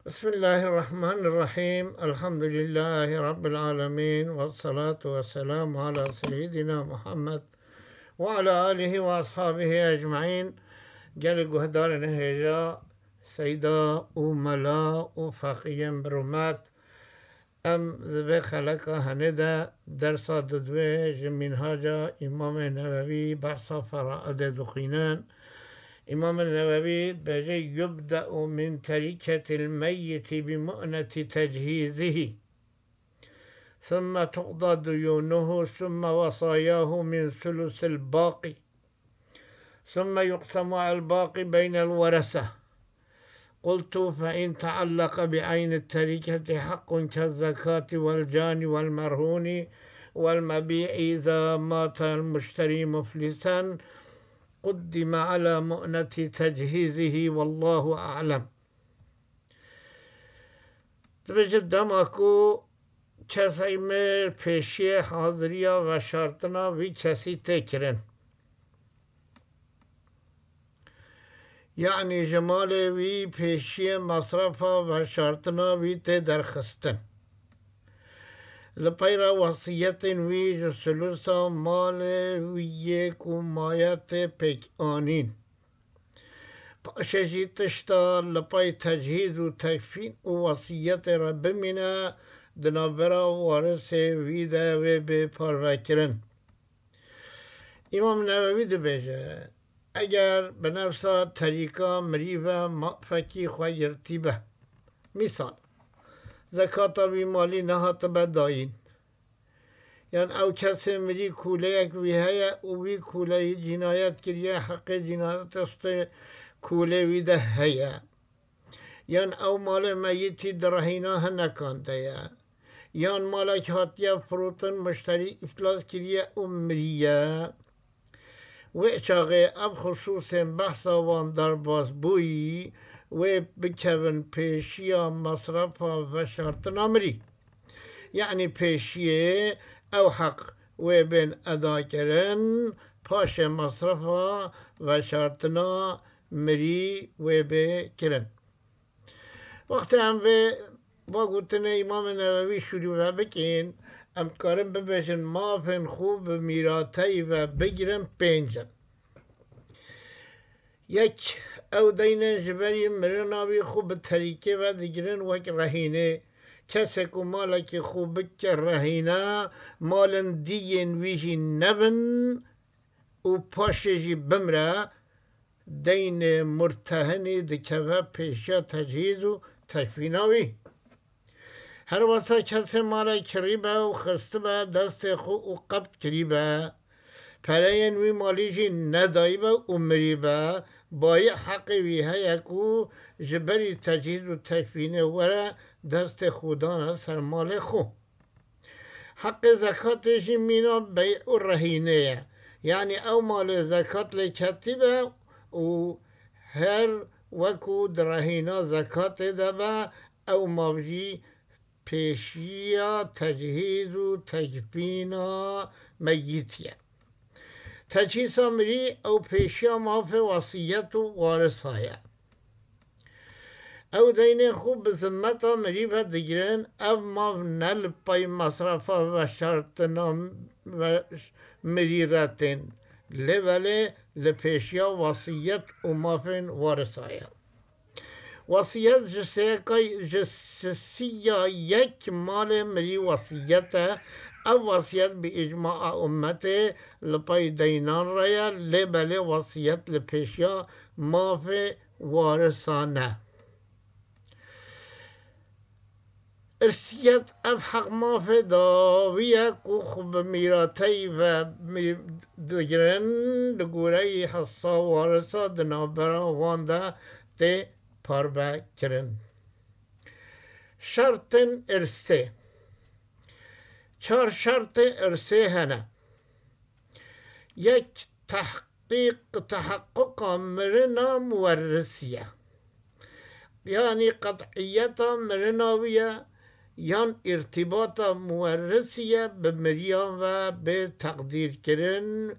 بسم الله الرحمن الرحيم. الحمد لله رب العالمين، والصلاة والسلام على سيدنا محمد وعلى آله وأصحابه أجمعين. جل جهدار نهجا سيدا وملا وفقيا برومات أم ذبي خلق هندا درسا ددوي منهاجا إمام النووي بحثا فرائد دخينان. إمام النووي بجي يبدأ من تركة الميت بمؤنة تجهيزه، ثم تقضى ديونه، ثم وصاياه من ثلث الباقي، ثم يقسم الباقي بين الورثة. قلت: فإن تعلق بعين التركة حق كالزكاة والجان والمرهون والمبيع إذا مات المشتري مفلسا قدم على مؤنة تجهيزه، والله أعلم. بجد دماکو کسی مر پیشی حاضریا و شرطنا وی کسی تکرن، یعنی جمال وی پیشی مصرفا و شرطنا وی ته درخستن. لپیرا وصیت وی جسلوسا مال وی کو مایت پیک آنین پاشجی تشتا لپای تجهیز و تکفین و وصیت را بمینه دنابرا وارث وی ده و به پاروکرن. امام نووی ده بیجه اگر به نفسا طریقا مریوه مافکی خویرتی به، مثال زکاتا وی مالی نهات به داین، یعنی او کسی مری کوله یک وی هیا او وی کوله جنایت کریه حق جنایت است کوله وی ده هیا، یعنی او مال میتی درهینا هنکانده یا، یعنی مالک هاتیه فروتن مشتری افلاس کریه او مریه و چاقه اب خصوص بحث وان در باز بویی و بکون پیشیا مصرفا و شرط نامری، یعنی پیشیه او حق و بین ادا کرن پاش مصرفا و شرطنا مری و بکرن. وقتی هم با گوتن امام نووی شروع بکن ام کارم ببشن مافن خوب میراتی و بگیرن پنجن. یک او دین جبری مرناوی خوب طریقه و دیگرن وک رهینه، کسی که مالک خوب که رهینه مالن دیین ویجی نبن و پاشجی بمره دین مرتهنی دکوه پیشا تجهیز و تکفیناوی. هر واسه کسی مالا کریبه و خسته به دست خو و قبط کریبه پراین وی مالیجی ندایی به عمری به بای حق وی هیکو جبری تجهیز و تکفینه وره دست خودان سر مال خو. حق زکاتشی مینا بیع و رهینه، یعنی او مال زکات لکتیبه و هر وکو درهینا زکات دبه او مابجی پیشیا تجهیز و تکفینا میتیه. تجهیز مری او پیشیا ماف وصیت و وارث هایه. او دین خوب بزمتا مری و دیگرن او ماف نل پای مصرفا و شرطنا و مری رتن لوله لپیشیا وصیت و مافن وارث هایه. وصیت جسیا یک مال مری وصیته او وصیت به اجماع امت لپای دینان رایا لبله وصیت لپیشیا ماف وارثانه. ارسیت اب حق ماف داویه کو خوب میراتی و دگرن دگوره حصا وارثا دنابرا وانده ده پاربه کرن. شرط ارسه چار شرط ارسه هنه. یک تحقق مرنا مورسیه، یعنی قطعیت مرناویه یان ارتباط مورسیه به مریان و به تقدیر کرن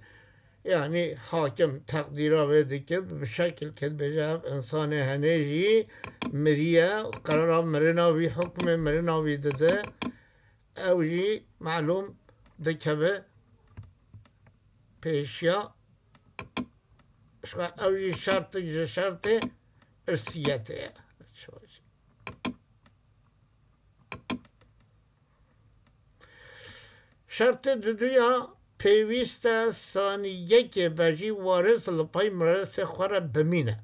يعني حاكم تقديره بدك بشكل كد بجاب إنسان هنيجي مريا قرار مرنا بحكم مرنا بدده أو جي معلوم ذكبه بيشيا أو جي شرط إرسيته شرط دویا پیوست ثانیه که بجی وارث لپای مرس خوره بمینه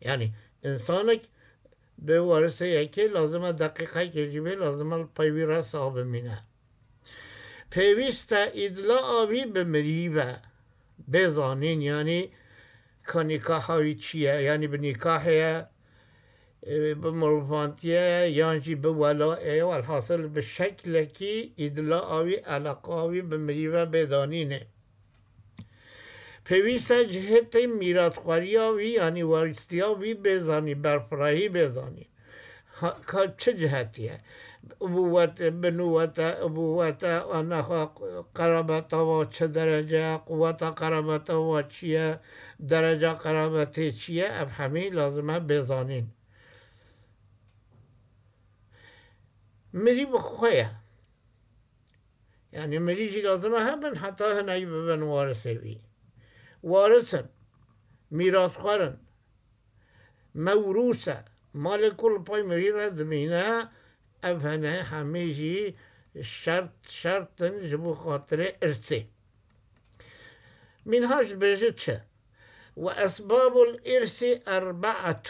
یعنی انسانک به وارث یکی لازمه دقیقه که جیبه لازمه لپای وی رس بمینه پیوست ادلا آوی به مریبه بزانین یعنی که نکاح هایی چیه یعنی به نکاحه بمروفانتیه یعنی به ولائه والحاصل به شکل که ادلا آوی علاقه آوی به مریوه بدانینه پیویست جهت میرات خوری آوی یعنی وارثی آوی بزانی برفراهی بزانی که چه جهتیه ابوت بنوت ابوت آنها قرابت و چه درجه قوت قرابت و چیه درجه قرابت چیه اب همه لازمه بزانین مری بخویه یعنی مری جی لازمه هبن حتی هنایی ببن وارثه بی وارثن میراث خورن موروثه مال کل پای مری را دمینه افهنه همه جی شرطن جبو خاطر ارثه منهاج بيجي چه وأسباب الإرث أربعة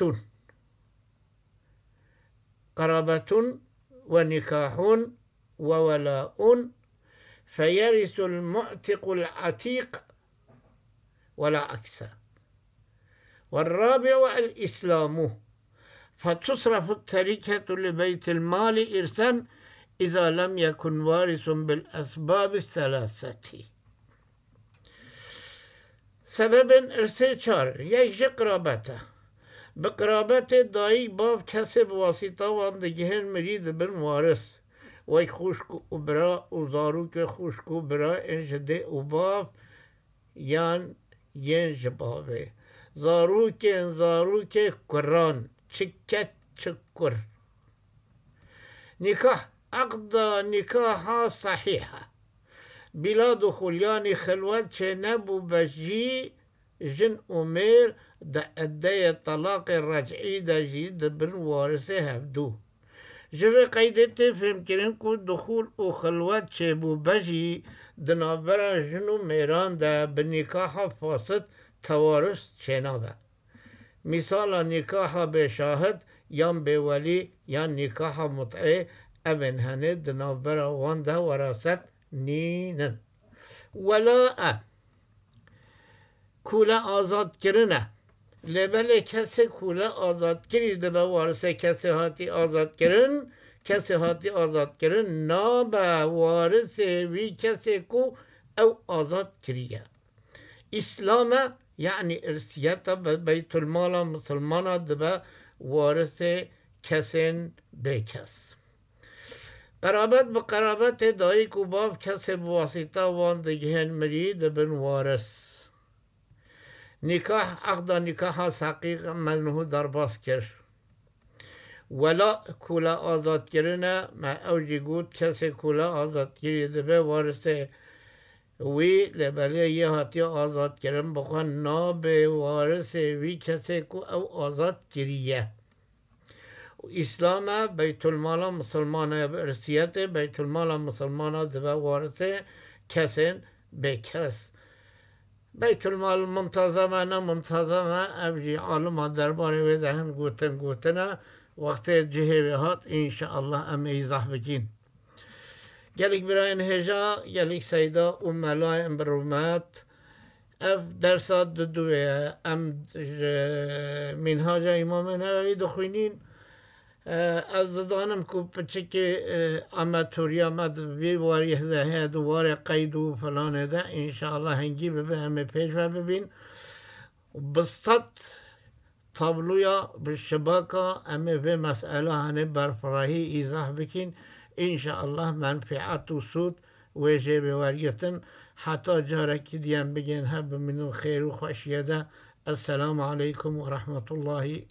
قرابة ونكاح وولاء فيرث المعتق العتيق ولا عكس والرابع الإسلام فتصرف التركة لبيت المال إرثا إذا لم يكن وارث بالأسباب الثلاثة سبب إرث چار یک قرابته بقرابت دایی باب کسی بواسطه واندگیهن مرید بن وارث وی خوشک و برا و زاروک خوشک و برا انجده و باب یان ینج بابه زاروک کران چکت چکر نکاح عقد نکاحا صحیحه بلا دخول یعنی خلوت چه نبو بجی جن امیر دا ادای طلاق رجعی دا جید بن وارثه هفدو جوه قیدت فهم کرن کو دخول او خلوت چه بو بجی دنابرا جنو میران دا بنکاح فاسد توارث چه نابه مثال نکاح به شاهد یا به ولی یا نکاح مطعه ابن هنه دنابرا وان دا وراثت نینن ولاء کوله آزاد کرنه لبل کسی کوله آزاد کری دبه وارثه کسی هاتی آزاد کرن نابه وارثه وی کسی کو او آزاد کریه اسلام یعنی ارسیت بیت المال مسلمان دبه وارثه کسین به کس قرابت به قرابت دایی کو باب کسی بواسطه واندگیهن مرید بن وارث نکاح عقد نکاح حقیق منهو در باس کر ولا کولا آزاد کرنه ما اوجی گود کسی کولا آزاد کرده به وارثه وی لبله یه هاتی آزاد کرن بخوان ناب وارثه وی کسی کو او آزاد کریه اسلام بیت المال مسلمان ارسیت بیت المال مسلمان دبه وارثه کسین به کس بیت المال منتظمه نه منتظمه ابجی عالم درباره و دهن گوتنه وقت جهه هات انشاءالله ام ایزح بکین گلیک براین هجا گلیک سیدا ملای برومات اف درسات دوه ام منهاج امام نووی دخوینین از دانم کو پچه که اماتوری آمد وی واری هد واری قید و فلان ده انشاءالله هنگی به همه پیش و ببین بسط تابلویا بالشباكة أما في مسألة هنبر فراهي إيزاح بكين إن شاء الله منفعات وسود ويجي بوارية حتی جارکی دیم بگن هب من خیر و خوشیده. السلام علیکم و رحمت الله